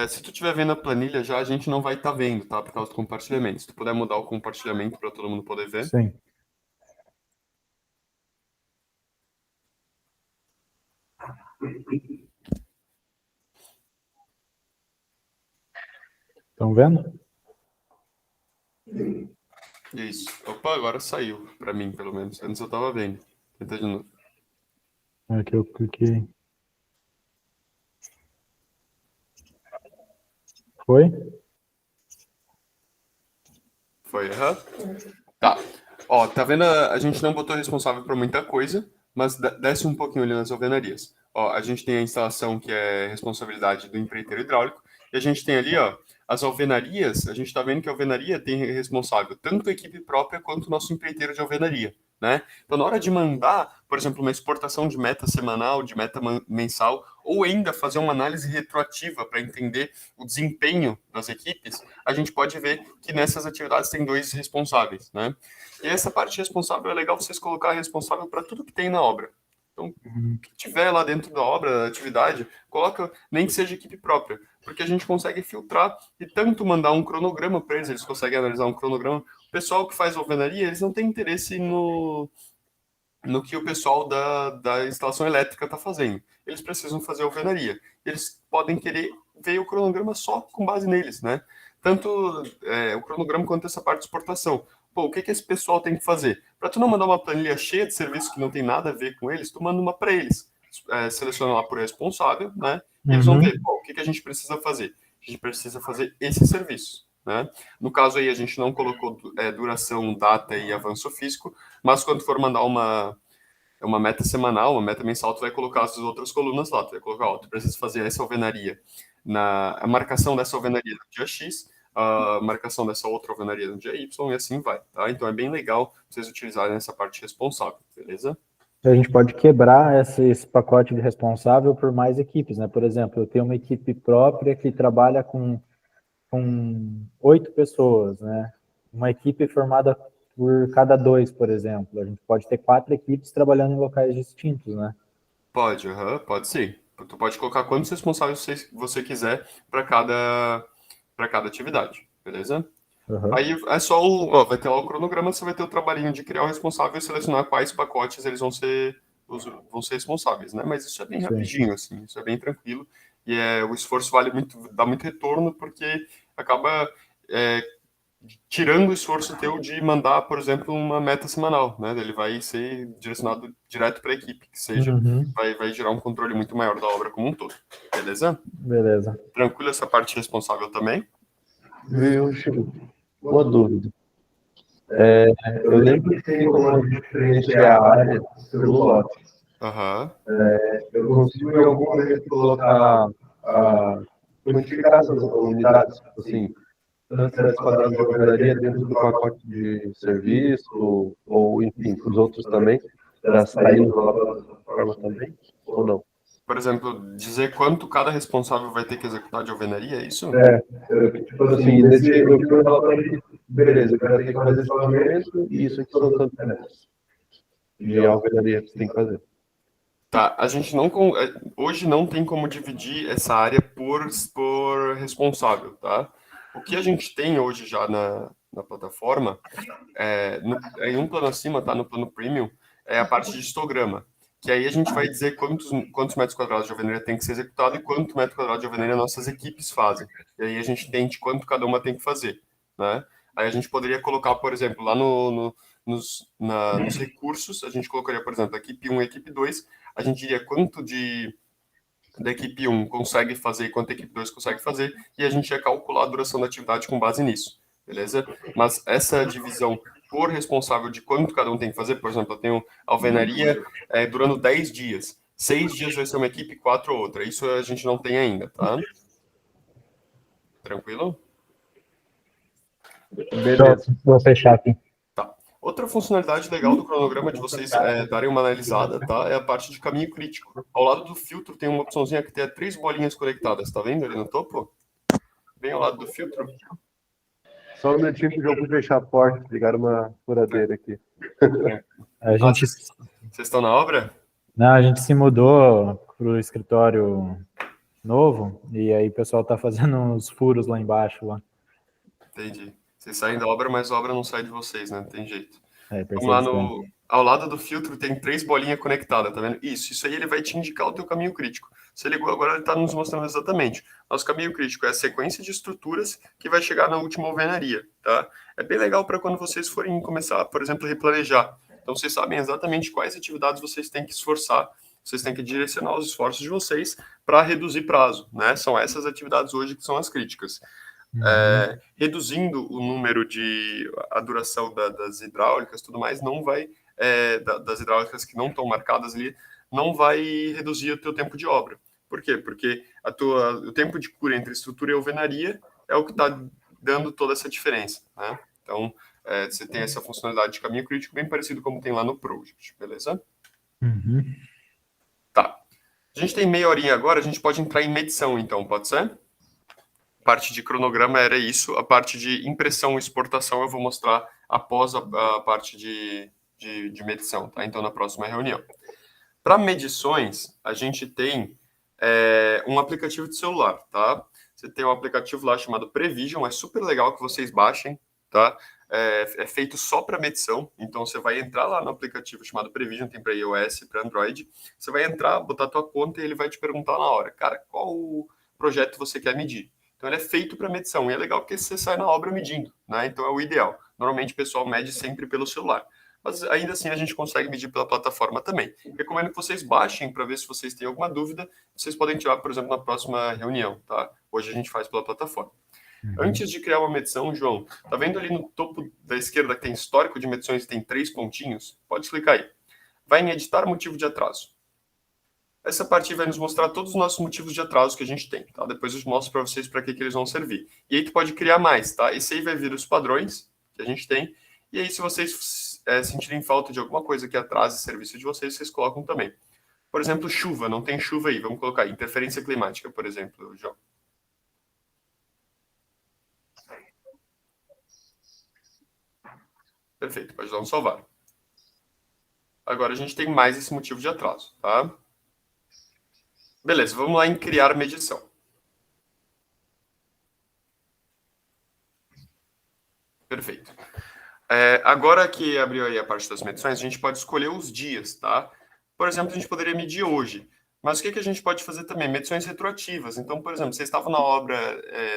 S1: Se tu estiver vendo a planilha já, a gente não vai estar vendo, tá? Por causa do compartilhamento. Se tu puder mudar o compartilhamento para todo mundo poder ver.
S3: Sim. Estão vendo?
S1: Isso. Opa, agora saiu. Pra mim, pelo menos. Antes eu tava vendo. Tenta de novo.
S3: Aqui eu cliquei. Foi?
S1: Foi, aham. Tá. Ó, tá vendo? A gente não botou responsável por muita coisa, mas desce um pouquinho ali nas alvenarias. Ó, a gente tem a instalação que é responsabilidade do empreiteiro hidráulico, e a gente tem ali, ó, as alvenarias, a gente tá vendo que a alvenaria tem responsável tanto a equipe própria quanto o nosso empreiteiro de alvenaria, né? Então, na hora de mandar, por exemplo, uma exportação de meta semanal, de meta mensal, ou ainda fazer uma análise retroativa para entender o desempenho das equipes, a gente pode ver que nessas atividades tem 2 responsáveis, né? E essa parte responsável é legal vocês colocar responsável para tudo que tem na obra. Então, o que tiver lá dentro da obra, da atividade, coloca, nem que seja equipe própria, porque a gente consegue filtrar e tanto mandar um cronograma para eles, eles conseguem analisar um cronograma. O pessoal que faz alvenaria, eles não têm interesse no que o pessoal da instalação elétrica está fazendo. Eles precisam fazer alvenaria. Eles podem querer ver o cronograma só com base neles, né? Tanto o cronograma quanto essa parte de exportação. Pô, o que esse pessoal tem que fazer? Para tu não mandar uma planilha cheia de serviços que não tem nada a ver com eles, tu manda uma para eles. Seleciona lá por responsável, né? E eles vão ver, pô, o que a gente precisa fazer? A gente precisa fazer esse serviço, né? No caso aí, a gente não colocou duração, data e avanço físico, mas quando for mandar uma meta semanal, uma meta mensal, tu vai colocar as outras colunas lá. Tu vai colocar, ó, tu precisa fazer essa alvenaria, a marcação dessa alvenaria no dia X, a marcação dessa outra alvenaria no dia Y, e assim vai, tá? Então é bem legal vocês utilizarem essa parte responsável, beleza?
S3: A gente pode quebrar esse pacote de responsável por mais equipes, né? Por exemplo, eu tenho uma equipe própria que trabalha com 8 pessoas, né? Uma equipe formada por cada 2, por exemplo. A gente pode ter 4 equipes trabalhando em locais distintos, né?
S1: Pode, pode sim. Tu pode colocar quantos responsáveis você quiser para cada atividade, beleza?
S3: Uhum.
S1: Aí é só vai ter lá o cronograma, você vai ter o trabalhinho de criar o responsável e selecionar quais pacotes eles vão ser responsáveis, né? Mas isso é bem rapidinho, assim, isso é bem tranquilo. E o esforço dá muito retorno, porque acaba tirando o esforço teu de mandar, por exemplo, uma meta semanal, né? Ele vai ser direcionado direto para a equipe, que seja, vai gerar um controle muito maior da obra como um todo. Beleza?
S3: Beleza.
S1: Tranquilo essa parte responsável também?
S2: Viu, Chico? Uma dúvida. Eu lembro que tem como a gente diferenciar a área pelo lote. Eu consigo em algum momento colocar quantificar essas unidades, assim, tantos metros quadrados de alvenaria dentro do pacote de serviço, ou enfim, para os outros também, para sair no relatório dessa forma também, ou não?
S1: Por exemplo, dizer quanto cada responsável vai ter que executar de alvenaria, é isso?
S2: Tipo assim, eu vi um relatório que, beleza, eu quero ter que fazer esse pavimento e isso aqui são tantos metros de alvenaria que você tem que fazer.
S1: Tá, a gente não hoje não tem como dividir essa área por responsável, tá? O que a gente tem hoje já na plataforma, em um plano acima, tá? No plano premium, é a parte de histograma, que aí a gente vai dizer quantos metros quadrados de alvenaria tem que ser executado e quanto metro quadrado de alvenaria nossas equipes fazem. E aí a gente entende quanto cada uma tem que fazer, né? Aí a gente poderia colocar, por exemplo, lá nos recursos, a gente colocaria, por exemplo, equipe 1 e equipe 2, a gente diria quanto da equipe 1 consegue fazer e quanto a equipe 2 consegue fazer, e a gente ia calcular a duração da atividade com base nisso, beleza? Mas essa divisão por responsável de quanto cada um tem que fazer, por exemplo, eu tenho alvenaria durando 10 dias, 6 dias vai ser uma equipe, 4 outra, isso a gente não tem ainda, tá? Tranquilo?
S2: Beleza.
S3: Vou fechar aqui.
S1: Tá. Outra funcionalidade legal do cronograma de vocês darem uma analisada, tá? É a parte de caminho crítico. Ao lado do filtro tem uma opçãozinha que tem 3 bolinhas conectadas, tá vendo ali no topo? Bem ao lado do filtro.
S2: Só um minutinho que eu vou fechar a porta, ligar uma furadeira aqui.
S1: Vocês estão na obra?
S3: Não, a gente se mudou para o escritório novo e aí o pessoal tá fazendo uns furos lá embaixo. Lá.
S1: Entendi. Vocês saem da obra, mas a obra não sai de vocês, né? Não tem jeito. Vamos lá
S3: Percebe?
S1: ao lado do filtro tem 3 bolinhas conectadas, tá vendo? Isso aí ele vai te indicar o teu caminho crítico. Você ligou agora, ele está nos mostrando exatamente. Nosso caminho crítico é a sequência de estruturas que vai chegar na última alvenaria, tá? É bem legal para quando vocês forem começar, por exemplo, replanejar. Então vocês sabem exatamente quais atividades vocês têm que esforçar, vocês têm que direcionar os esforços de vocês para reduzir prazo, né? São essas atividades hoje que são as críticas. reduzindo o número a duração das hidráulicas, tudo mais, não vai, das hidráulicas que não estão marcadas ali, não vai reduzir o teu tempo de obra. Por quê? Porque o tempo de cura entre estrutura e alvenaria é o que está dando toda essa diferença, né? Então, você tem essa funcionalidade de caminho crítico bem parecido como tem lá no Project, beleza? Tá. A gente tem meia horinha agora, a gente pode entrar em medição, então, pode ser? A parte de cronograma era isso, a parte de impressão e exportação eu vou mostrar após a parte de medição, tá? Então, na próxima reunião. Para medições, a gente tem um aplicativo de celular, tá? Você tem um aplicativo lá chamado Prevision, é super legal que vocês baixem, tá? É feito só para medição, então você vai entrar lá no aplicativo chamado Prevision, tem para iOS, para Android, você vai entrar, botar a tua conta e ele vai te perguntar na hora, cara, qual o projeto você quer medir? Então ele é feito para medição, e é legal porque você sai na obra medindo, né? Então é o ideal. Normalmente o pessoal mede sempre pelo celular, mas ainda assim a gente consegue medir pela plataforma também. Recomendo que vocês baixem para ver se vocês têm alguma dúvida, vocês podem tirar, por exemplo, na próxima reunião, tá? Hoje a gente faz pela plataforma. Antes de criar uma medição, João, tá vendo ali no topo da esquerda que tem histórico de medições e tem 3 pontinhos? Pode clicar aí. Vai em editar motivo de atraso. Essa parte vai nos mostrar todos os nossos motivos de atraso que a gente tem, tá? Depois eu mostro para vocês para que eles vão servir. E aí tu pode criar mais, tá? Esse aí vai vir os padrões que a gente tem. E aí se vocês sentirem falta de alguma coisa que atrase o serviço de vocês, vocês colocam também. Por exemplo, chuva, não tem chuva aí. Vamos colocar aí, interferência climática, por exemplo, João. Perfeito, pode dar um salvar. Agora a gente tem mais esse motivo de atraso, tá? Beleza, vamos lá em criar medição. Perfeito. Agora que abriu aí a parte das medições, a gente pode escolher os dias, tá? Por exemplo, a gente poderia medir hoje. Mas o que a gente pode fazer também? Medições retroativas. Então, por exemplo, vocês estavam na obra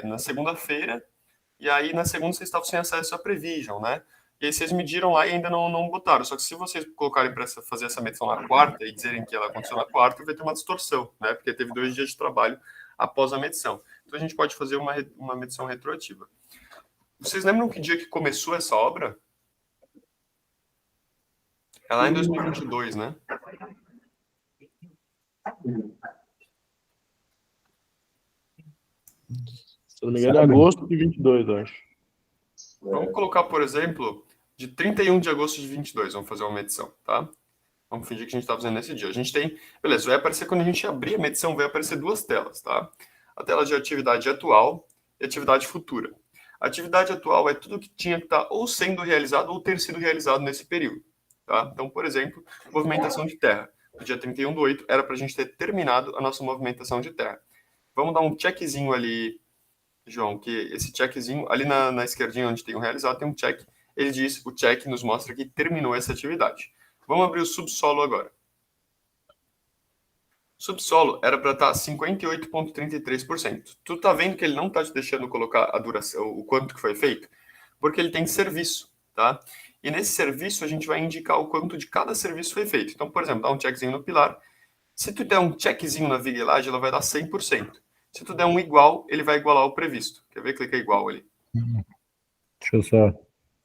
S1: na segunda-feira, e aí na segunda vocês estavam sem acesso à Prevision, né? E aí vocês mediram lá e ainda não botaram. Só que se vocês colocarem para fazer essa medição na quarta e dizerem que ela aconteceu na quarta, vai ter uma distorção, né? Porque teve 2 dias de trabalho após a medição. Então a gente pode fazer uma medição retroativa. Vocês lembram que dia que começou essa obra? É lá em 2022, né?
S4: Se não me engano, é agosto de 22, eu acho.
S1: Vamos colocar, por exemplo, de 31 de agosto de 22. Vamos fazer uma medição, tá? Vamos fingir que a gente está fazendo nesse dia. A gente tem... Beleza, vai aparecer quando a gente abrir a medição, vai aparecer 2 telas, tá? A tela de atividade atual e atividade futura. A atividade atual é tudo que tinha que estar ou sendo realizado ou ter sido realizado nesse período, tá? Então, por exemplo, movimentação de terra. No dia 31/8 era para a gente ter terminado a nossa movimentação de terra. Vamos dar um checkzinho ali, João, que esse checkzinho, ali na esquerdinha onde tem o realizado, tem um check. Ele diz, o check nos mostra que terminou essa atividade. Vamos abrir o subsolo agora. Subsolo era para estar 58,33%. Tu tá vendo que ele não tá te deixando colocar a duração, o quanto que foi feito? Porque ele tem serviço, tá? E nesse serviço a gente vai indicar o quanto de cada serviço foi feito. Então, por exemplo, dá um checkzinho no pilar. Se tu der um checkzinho na virilagem, ela vai dar 100%. Se tu der um igual, ele vai igualar o previsto. Quer ver? Clica igual ali.
S3: Deixa eu só...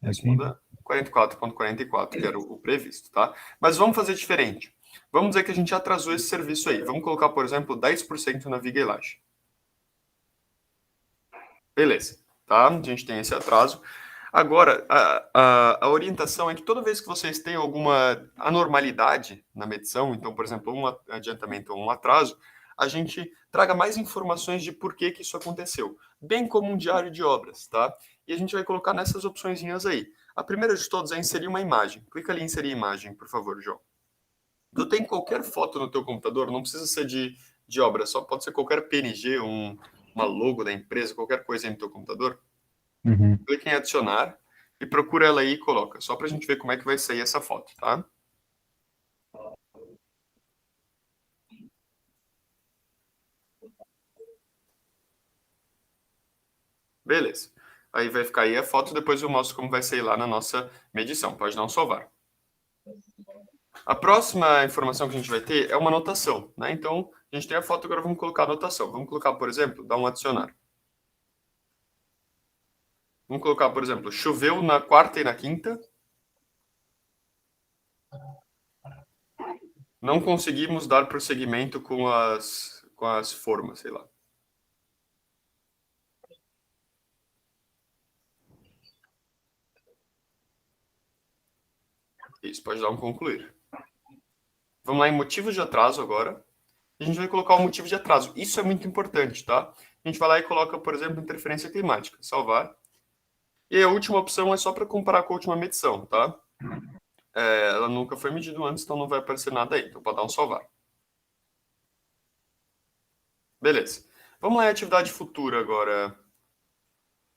S1: Isso muda 44,44, que era o previsto, tá? Mas vamos fazer diferente. Vamos dizer que a gente atrasou esse serviço aí. Vamos colocar, por exemplo, 10% na virilagem. Beleza, tá? A gente tem esse atraso. Agora, a orientação é que toda vez que vocês têm alguma anormalidade na medição, então, por exemplo, um adiantamento ou um atraso, a gente traga mais informações de por que isso aconteceu, bem como um diário de obras, tá? E a gente vai colocar nessas opçõezinhas aí. A primeira de todas é inserir uma imagem. Clica ali em inserir imagem, por favor, João. Tu tem qualquer foto no teu computador, não precisa ser de obra, só pode ser qualquer PNG, uma logo da empresa, qualquer coisa aí no teu computador. Clica em adicionar e procura ela aí e coloca, só pra gente ver como é que vai sair essa foto, tá? Beleza. Aí vai ficar aí a foto, depois eu mostro como vai sair lá na nossa medição. Pode dar um salvar. A próxima informação que a gente vai ter é uma anotação, né? Então, a gente tem a foto, agora vamos colocar a anotação. Vamos colocar, por exemplo, dar um adicionar. Vamos colocar, por exemplo, choveu na quarta e na quinta. Não conseguimos dar prosseguimento com as formas, sei lá. Isso, pode dar um concluir. Vamos lá em motivos de atraso agora. A gente vai colocar o motivo de atraso. Isso é muito importante, tá? A gente vai lá e coloca, por exemplo, interferência climática. Salvar. E a última opção é só para comparar com a última medição, tá? Ela nunca foi medida antes, então não vai aparecer nada aí. Então pode dar um salvar. Beleza. Vamos lá em atividade futura agora.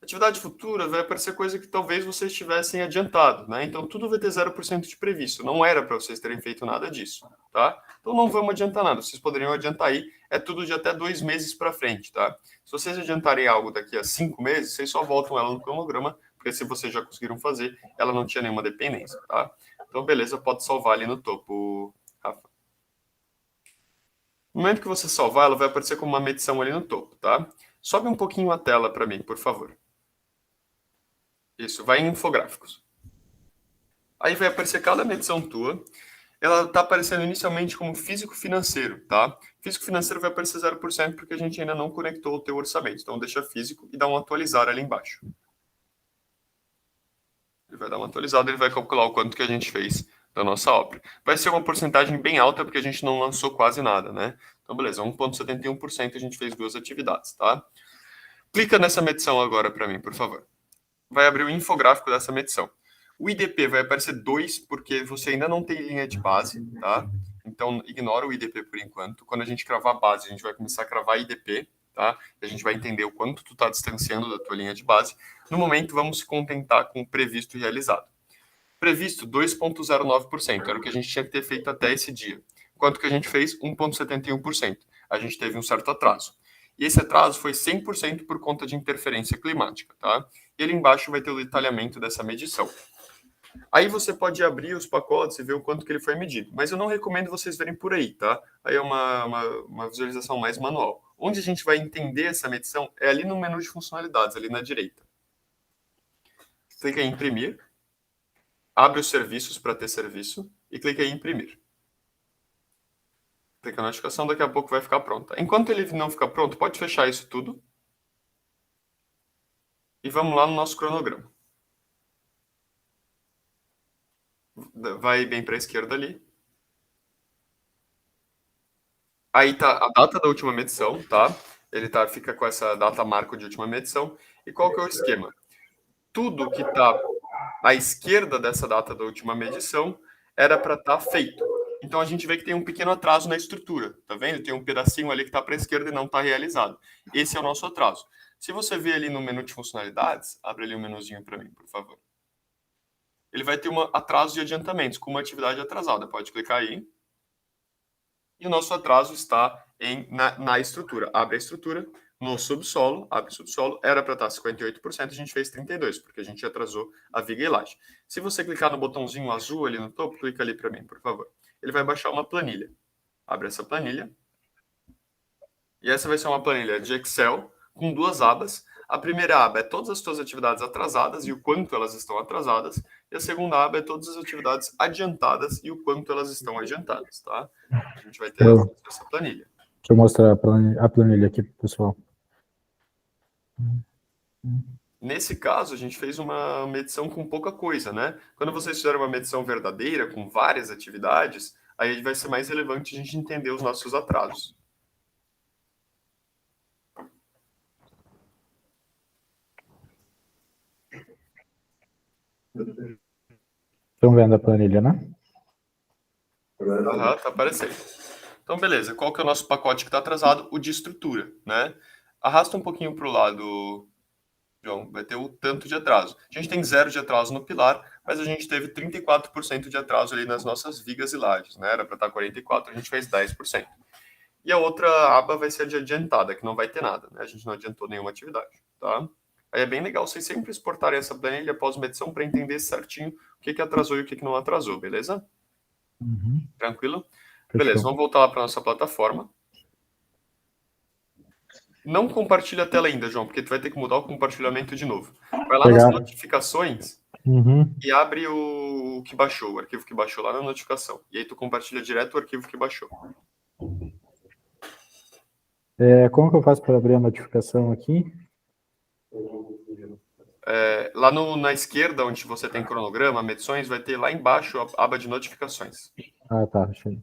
S1: Atividade futura vai aparecer coisa que talvez vocês tivessem adiantado, né? Então tudo vai ter 0% de previsto. Não era para vocês terem feito nada disso, tá? Então não vamos adiantar nada. Vocês poderiam adiantar aí, é tudo de até 2 meses para frente, tá? Se vocês adiantarem algo daqui a 5 meses, vocês só voltam ela no cronograma, porque se vocês já conseguiram fazer, ela não tinha nenhuma dependência, tá? Então beleza, pode salvar ali no topo, Rafa. No momento que você salvar, ela vai aparecer como uma medição ali no topo, tá? Sobe um pouquinho a tela para mim, por favor. Isso, vai em infográficos. Aí vai aparecer cada medição tua. Ela está aparecendo inicialmente como físico-financeiro, tá? Físico-financeiro vai aparecer 0% porque a gente ainda não conectou o teu orçamento. Então deixa físico e dá um atualizar ali embaixo. Ele vai dar uma atualizada, ele vai calcular o quanto que a gente fez da nossa obra. Vai ser uma porcentagem bem alta porque a gente não lançou quase nada, né? Então beleza, 1,71% a gente fez 2 atividades, tá? Clica nessa medição agora para mim, por favor. Vai abrir o infográfico dessa medição. O IDP vai aparecer 2, porque você ainda não tem linha de base, tá? Então, ignora o IDP por enquanto. Quando a gente cravar a base, a gente vai começar a cravar IDP, tá? A gente vai entender o quanto tu está distanciando da tua linha de base. No momento, vamos se contentar com o previsto e realizado. Previsto, 2,09%. Era o que a gente tinha que ter feito até esse dia. Quanto que a gente fez? 1,71%. A gente teve um certo atraso. E esse atraso foi 100% por conta de interferência climática, tá? E ali embaixo vai ter o detalhamento dessa medição. Aí você pode abrir os pacotes e ver o quanto que ele foi medido. Mas eu não recomendo vocês verem por aí, tá? Aí é uma visualização mais manual. Onde a gente vai entender essa medição é ali no menu de funcionalidades, ali na direita. Clica em imprimir. Abre os serviços para ter serviço e clica em imprimir. Clica na notificação, daqui a pouco vai ficar pronta. Enquanto ele não ficar pronto, pode fechar isso tudo. E vamos lá no nosso cronograma. Vai bem para a esquerda ali. Aí tá a data da última medição, tá? Ele fica com essa data marco de última medição. E qual que é o esquema? Tudo que está à esquerda dessa data da última medição era para estar feito. Então a gente vê que tem um pequeno atraso na estrutura, tá vendo? Tem um pedacinho ali que está para a esquerda e não está realizado. Esse é o nosso atraso. Se você ver ali no menu de funcionalidades, abre ali um menuzinho para mim, por favor. Ele vai ter um atraso de adiantamentos, com uma atividade atrasada. Pode clicar aí. E o nosso atraso está na estrutura. Abre a estrutura. No subsolo, abre o subsolo, era para estar 58%, a gente fez 32%, porque a gente atrasou a viga e laje. Se você clicar no botãozinho azul ali no topo, clica ali para mim, por favor. Ele vai baixar uma planilha. Abre essa planilha. E essa vai ser uma planilha de Excel com 2 abas. A primeira aba é todas as suas atividades atrasadas e o quanto elas estão atrasadas. E a segunda aba é todas as atividades adiantadas e o quanto elas estão adiantadas, tá? A gente vai ter essa planilha.
S3: Deixa eu mostrar a planilha aqui, pessoal.
S1: Nesse caso, a gente fez uma medição com pouca coisa, né? Quando vocês fizeram uma medição verdadeira, com várias atividades, aí vai ser mais relevante a gente entender os nossos atrasos.
S3: Estão vendo a planilha, né?
S1: Aham, tá aparecendo. Então, beleza. Qual que é o nosso pacote que está atrasado? O de estrutura, né? Arrasta um pouquinho para o lado, João, vai ter o tanto de atraso. A gente tem 0 de atraso no pilar, mas a gente teve 34% de atraso ali nas nossas vigas e lajes, né? Era para estar 44%, a gente fez 10%. E a outra aba vai ser de adiantada, que não vai ter nada, né? A gente não adiantou nenhuma atividade, tá? Aí é bem legal vocês sempre exportarem essa planilha após medição para entender certinho o que atrasou e o que não atrasou, beleza?
S3: Uhum.
S1: Tranquilo?
S3: Fechou.
S1: Beleza, vamos voltar lá para nossa plataforma. Não compartilha a tela ainda, João, porque tu vai ter que mudar o compartilhamento de novo. Vai lá nas
S3: Pegar.
S1: notificações
S3: Uhum.
S1: e abre o que baixou, o arquivo que baixou lá na notificação. E aí tu compartilha direto o arquivo que baixou.
S3: Como que eu faço para abrir a notificação aqui?
S1: Lá na esquerda, onde você tem cronograma, medições, vai ter lá embaixo a aba de notificações.
S3: Ah, tá, achei.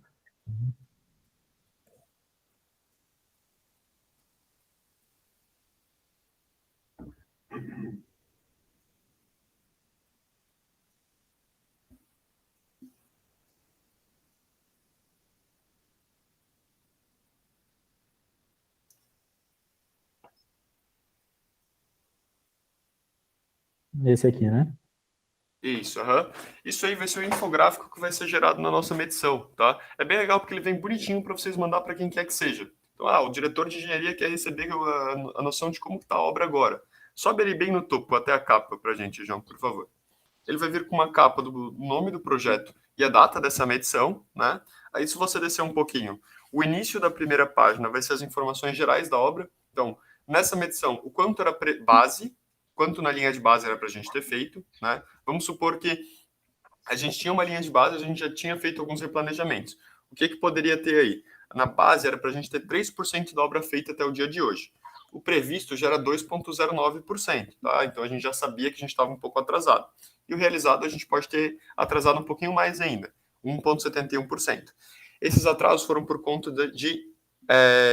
S3: Esse aqui, né?
S1: Isso, aham. Isso aí vai ser o infográfico que vai ser gerado na nossa medição, tá? É bem legal porque ele vem bonitinho para vocês mandar para quem quer que seja. Então, o diretor de engenharia quer receber a noção de como está a obra agora. Sobe ele bem no topo, até a capa para a gente, João, por favor. Ele vai vir com uma capa do nome do projeto e a data dessa medição, né? Aí, se você descer um pouquinho, o início da primeira página vai ser as informações gerais da obra. Então, nessa medição, o quanto era base, quanto na linha de base era para a gente ter feito, né? Vamos supor que a gente tinha uma linha de base, a gente já tinha feito alguns replanejamentos. O que poderia ter aí? Na base era para a gente ter 3% da obra feita até o dia de hoje. O previsto já era 2,09%, tá? Então a gente já sabia que a gente estava um pouco atrasado. E o realizado a gente pode ter atrasado um pouquinho mais ainda, 1,71%. Esses atrasos foram por conta de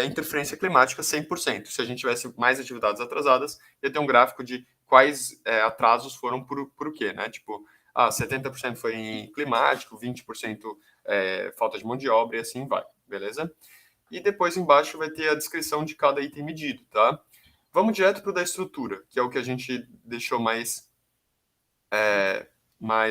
S1: interferência climática 100%. Se a gente tivesse mais atividades atrasadas, ia ter um gráfico de quais atrasos foram por o quê, né? Tipo, 70% foi em climático, 20% falta de mão de obra e assim vai, beleza? E depois embaixo vai ter a descrição de cada item medido, tá? Vamos direto para o da estrutura, que é o que a gente deixou mais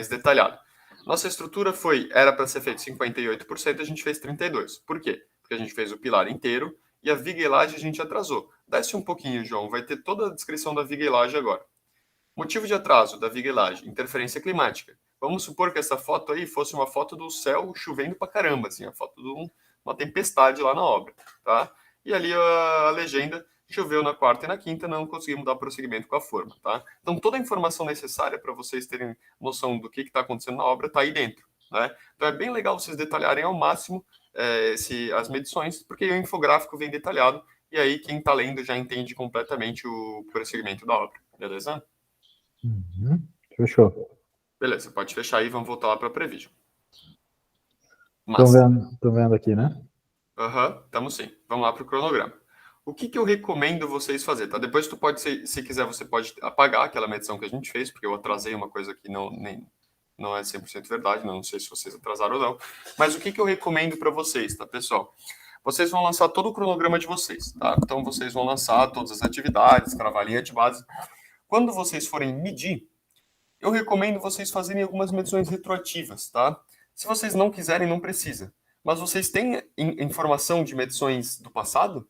S1: detalhado. Nossa estrutura era para ser feito 58%, a gente fez 32%. Por quê? Porque a gente fez o pilar inteiro e a viga e laje a gente atrasou. Desce um pouquinho, João, vai ter toda a descrição da viga e laje agora. Motivo de atraso da viga e laje, interferência climática. Vamos supor que essa foto aí fosse uma foto do céu chovendo pra caramba, assim, a foto de uma tempestade lá na obra, tá? E ali a legenda, choveu na quarta e na quinta, não conseguimos dar prosseguimento com a forma, tá? Então toda a informação necessária para vocês terem noção do que está acontecendo na obra está aí dentro, né? Então é bem legal vocês detalharem ao máximo as medições, porque o infográfico vem detalhado e aí quem está lendo já entende completamente o prosseguimento da obra, beleza?
S3: Uhum. Fechou.
S1: Beleza, pode fechar aí, vamos voltar lá para a Prevision.
S3: Estão vendo aqui, né?
S1: Aham, estamos sim. Vamos lá para o cronograma. O que eu recomendo vocês fazer, tá? Depois tu pode, se quiser, você pode apagar aquela medição que a gente fez, porque eu atrasei uma coisa que não é 100% verdade, não sei se vocês atrasaram ou não. Mas o que eu recomendo para vocês, tá, pessoal? Vocês vão lançar todo o cronograma de vocês, tá? Então vocês vão lançar todas as atividades, cravar a linha de base. Quando vocês forem medir, eu recomendo vocês fazerem algumas medições retroativas, tá? Se vocês não quiserem, não precisa. Mas vocês têm informação de medições do passado?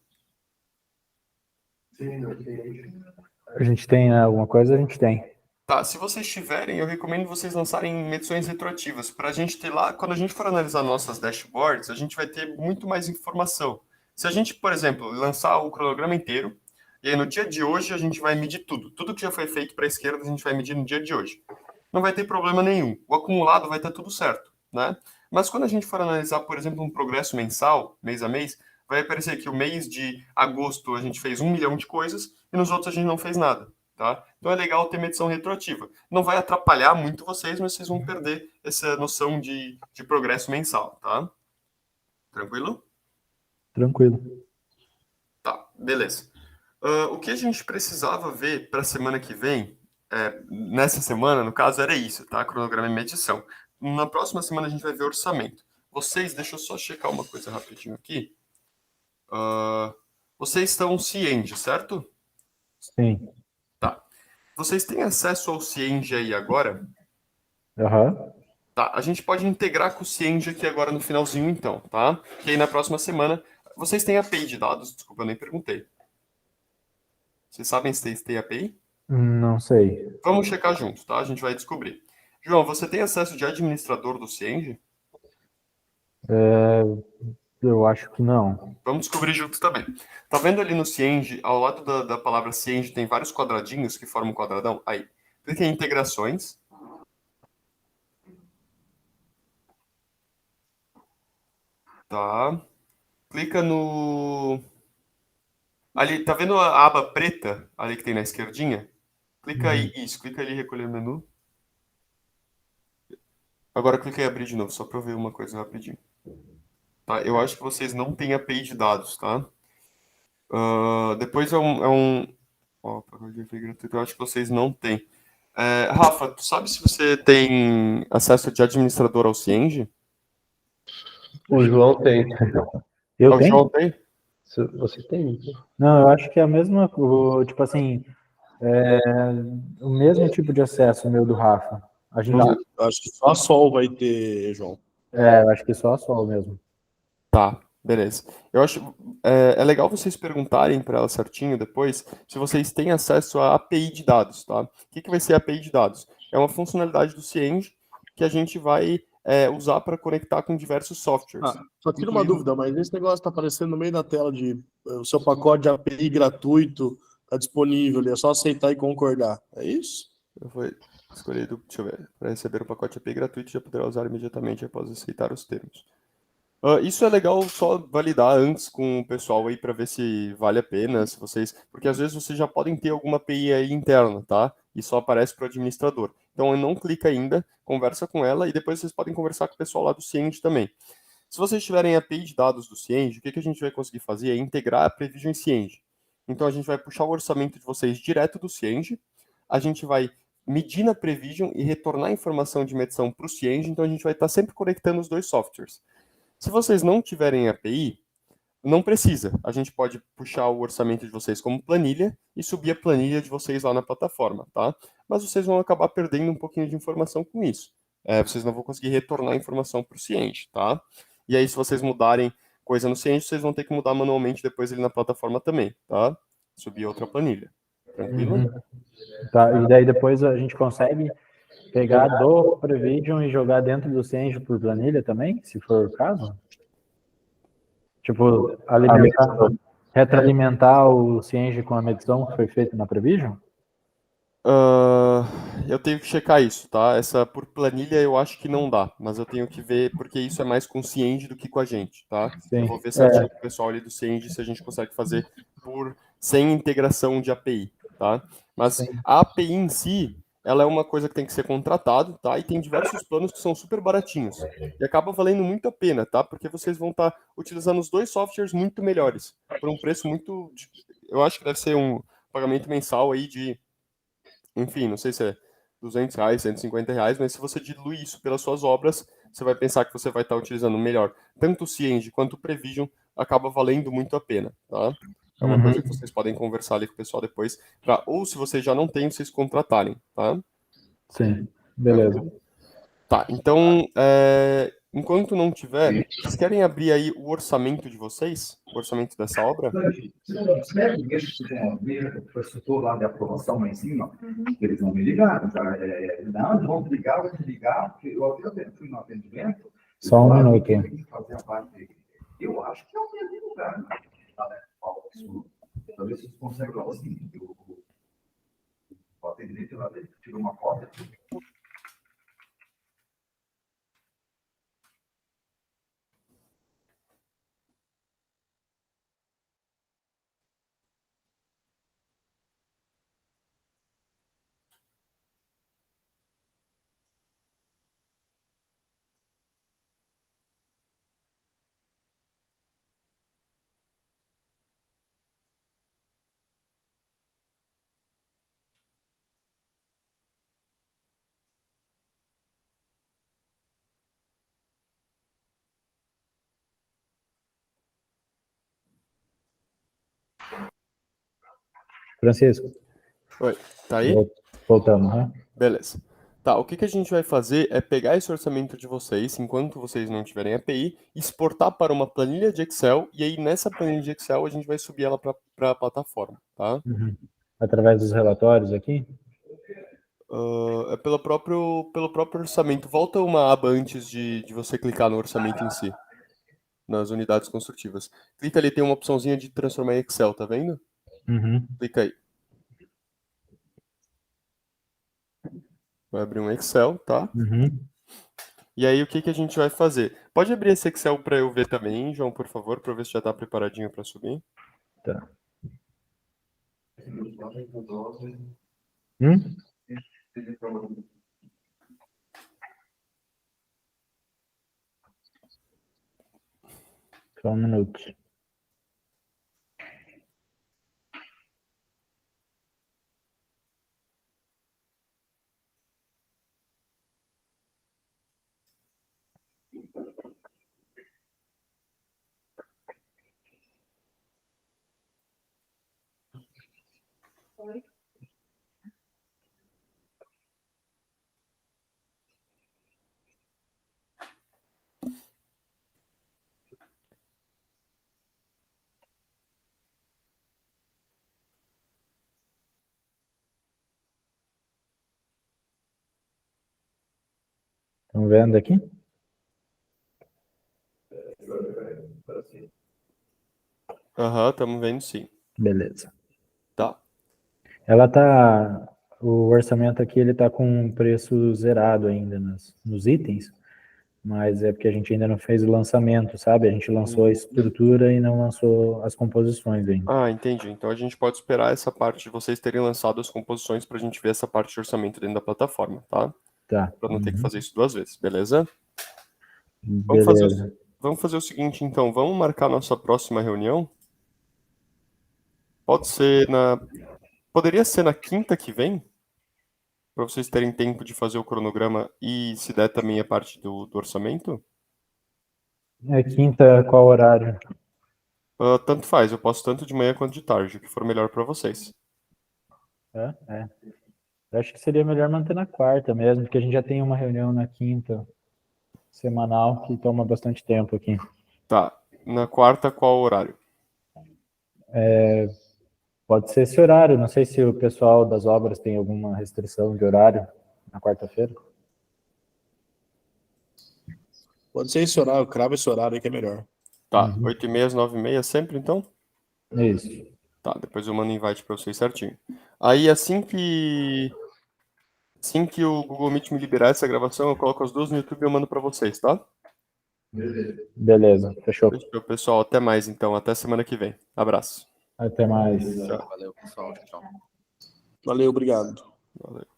S3: A gente tem alguma coisa? A gente tem.
S1: Tá, se vocês tiverem, eu recomendo vocês lançarem medições retroativas, para a gente ter lá, quando a gente for analisar nossas dashboards, a gente vai ter muito mais informação. Se a gente, por exemplo, lançar o cronograma inteiro, e aí no dia de hoje a gente vai medir tudo. Tudo que já foi feito para a esquerda, a gente vai medir no dia de hoje. Não vai ter problema nenhum. O acumulado vai estar tudo certo, né? Mas quando a gente for analisar, por exemplo, um progresso mensal, mês a mês, vai aparecer que o mês de agosto a gente fez 1 milhão de coisas e nos outros a gente não fez nada. Tá? Então é legal ter medição retroativa. Não vai atrapalhar muito vocês, mas vocês vão perder essa noção de progresso mensal, tá? Tranquilo?
S3: Tranquilo.
S1: Tá, beleza. O que a gente precisava ver para a semana que vem, nessa semana, no caso, era isso, tá? Cronograma e medição. Na próxima semana a gente vai ver orçamento. Vocês, deixa eu só checar uma coisa rapidinho aqui. Vocês estão cientes, certo?
S3: Sim.
S1: Tá. Vocês têm acesso ao Cienge aí agora?
S3: Aham.
S1: Tá, a gente pode integrar com o Cienge aqui agora no finalzinho, então, tá? Que aí na próxima semana... Vocês têm API de dados? Desculpa, eu nem perguntei. Vocês sabem se tem API?
S3: Não sei.
S1: Vamos checar juntos, tá? A gente vai descobrir. João, você tem acesso de administrador do Cienge?
S3: Eu acho que não.
S1: Vamos descobrir juntos também. Tá vendo ali no Cienge, ao lado da palavra Cienge, tem vários quadradinhos que formam um quadradão? Aí, clica em integrações. Tá. Clica no... Ali, tá vendo a aba preta ali que tem na esquerdinha? Clica aí, isso, clica ali em recolher menu. Agora clica em abrir de novo, só para eu ver uma coisa rapidinho. Tá, eu acho que vocês não têm API de dados, tá? Depois Ó, pacote gratuito, eu acho que vocês não têm. Rafa, tu sabe se você tem acesso de administrador ao Cienge?
S2: O João tem.
S3: Eu
S1: O
S3: tenho?
S1: João tem?
S2: Você tem.
S3: Não, eu acho que é a mesma, tipo assim, o mesmo tipo de acesso meu do Rafa. A gente,
S4: Acho que só a Sol vai ter, João.
S3: eu acho que só a Sol mesmo.
S1: Tá, beleza. Eu acho é legal vocês perguntarem para ela certinho depois se vocês têm acesso à API de dados, tá? O que vai ser a API de dados? É uma funcionalidade do Cienge que a gente vai usar para conectar com diversos softwares.
S4: Só tira uma dúvida, mas esse negócio está aparecendo no meio da tela de o seu pacote de API gratuito está disponível ali, é só aceitar e concordar. É isso?
S1: Eu vou escolher, deixa eu ver, para receber o pacote API gratuito já poderá usar imediatamente após aceitar os termos. Isso é legal só validar antes com o pessoal aí para ver se vale a pena, se vocês, porque às vezes vocês já podem ter alguma API aí interna, tá? E só aparece para o administrador. Então não clica ainda, conversa com ela e depois vocês podem conversar com o pessoal lá do Cienge também. Se vocês tiverem a API de dados do Cienge, o que a gente vai conseguir fazer é integrar a Prevision em Cienge. Então a gente vai puxar o orçamento de vocês direto do Cienge, a gente vai medir na Prevision e retornar a informação de medição para o Cienge, então a gente vai estar sempre conectando os dois softwares. Se vocês não tiverem API, não precisa. A gente pode puxar o orçamento de vocês como planilha e subir a planilha de vocês lá na plataforma, tá? Mas vocês vão acabar perdendo um pouquinho de informação com isso. Vocês não vão conseguir retornar a informação para o Cienge, tá? E aí, se vocês mudarem coisa no Cienge, vocês vão ter que mudar manualmente depois ali na plataforma também, tá? Subir outra planilha. Tranquilo?
S3: Uhum. Tá, e daí depois a gente consegue pegar do Prevision e jogar dentro do Cienge por planilha também, se for o caso? Tipo, retroalimentar o Cienge com a medição que foi feita na Prevision?
S1: Eu tenho que checar isso, tá? Essa por planilha eu acho que não dá, mas eu tenho que ver, porque isso é mais com o Cienge do que com a gente, tá?
S3: Sim.
S1: Eu vou ver certinho com o pessoal ali do Cienge se a gente consegue fazer sem integração de API, tá? Mas a API em si, ela é uma coisa que tem que ser contratado, tá? E tem diversos planos que são super baratinhos. E acaba valendo muito a pena, tá? Porque vocês vão estar utilizando os dois softwares muito melhores, por um preço muito... Eu acho que deve ser um pagamento mensal aí de... Enfim, não sei se é R$200, R$150, mas se você diluir isso pelas suas obras, você vai pensar que você vai estar utilizando melhor. Tanto o Cienge quanto o Prevision acaba valendo muito a pena, tá? É uma coisa que vocês podem conversar ali com o pessoal depois, ou se vocês já não têm, vocês contratarem, tá?
S3: Sim, beleza.
S1: Tá, então, enquanto não tiver, vocês querem abrir aí o orçamento de vocês? O orçamento dessa obra?
S5: Eu estou lá de aprovação lá em cima, eles não me ligaram. Não, eles vão me ligar, porque eu fui no atendimento.
S3: Só um minuto.
S5: Eu acho que é o mesmo lugar, né? Talvez vocês consigam assim. O atendimento lá dele tirou uma foto.
S3: Francisco.
S1: Oi, tá aí?
S3: Voltamos, né?
S1: Beleza. Tá, o que a gente vai fazer é pegar esse orçamento de vocês, enquanto vocês não tiverem API, exportar para uma planilha de Excel, e aí nessa planilha de Excel a gente vai subir ela para a plataforma, tá?
S3: Através dos relatórios aqui?
S1: É pelo próprio orçamento. Volta uma aba antes de você clicar no orçamento em si. nas unidades construtivas. Clica ali, tem uma opçãozinha de transformar em Excel, tá vendo?
S3: Uhum.
S1: Clica aí. Vai abrir um Excel, tá?
S3: Uhum.
S1: E aí, o que a gente vai fazer? Pode abrir esse Excel para eu ver também, João, por favor, para ver se já está preparadinho para subir.
S3: Tá. Hum? Só um minuto. Estão vendo aqui?
S1: Aham, estamos vendo sim.
S3: Beleza.
S1: Tá.
S3: Ela tá. O orçamento aqui ele tá com um preço zerado ainda nos itens, mas é porque a gente ainda não fez o lançamento, sabe? A gente lançou a estrutura e não lançou as composições ainda.
S1: Ah, entendi. Então a gente pode esperar essa parte de vocês terem lançado as composições para a gente ver essa parte de orçamento dentro da plataforma, tá?
S3: Tá.
S1: Para não ter que fazer isso 2 vezes, beleza?
S3: Beleza.
S1: Vamos fazer o seguinte, então. Vamos marcar nossa próxima reunião? Pode ser na... Poderia ser na quinta que vem? Para vocês terem tempo de fazer o cronograma e, se der, também a parte do orçamento?
S3: É quinta, qual horário?
S1: Tanto faz, eu posso tanto de manhã quanto de tarde, o que for melhor para vocês.
S3: É. Eu acho que seria melhor manter na quarta mesmo, porque a gente já tem uma reunião na quinta semanal que toma bastante tempo aqui.
S1: Tá. Na quarta, qual horário?
S3: Pode ser esse horário, não sei se o pessoal das obras tem alguma restrição de horário na quarta-feira.
S4: Pode ser esse horário, crava esse horário aí que é melhor.
S1: Tá, 8h30 às 9h30 sempre, então?
S3: Isso.
S1: Tá, depois eu mando invite para vocês certinho. Aí, assim que o Google Meet me liberar essa gravação, eu coloco as duas no YouTube e eu mando para vocês, tá?
S3: Beleza, fechou.
S1: Fechou, pessoal. Até mais, então. Até semana que vem. Abraço.
S3: Até mais.
S6: Valeu, pessoal. Tchau.
S4: Valeu, obrigado.
S1: Valeu.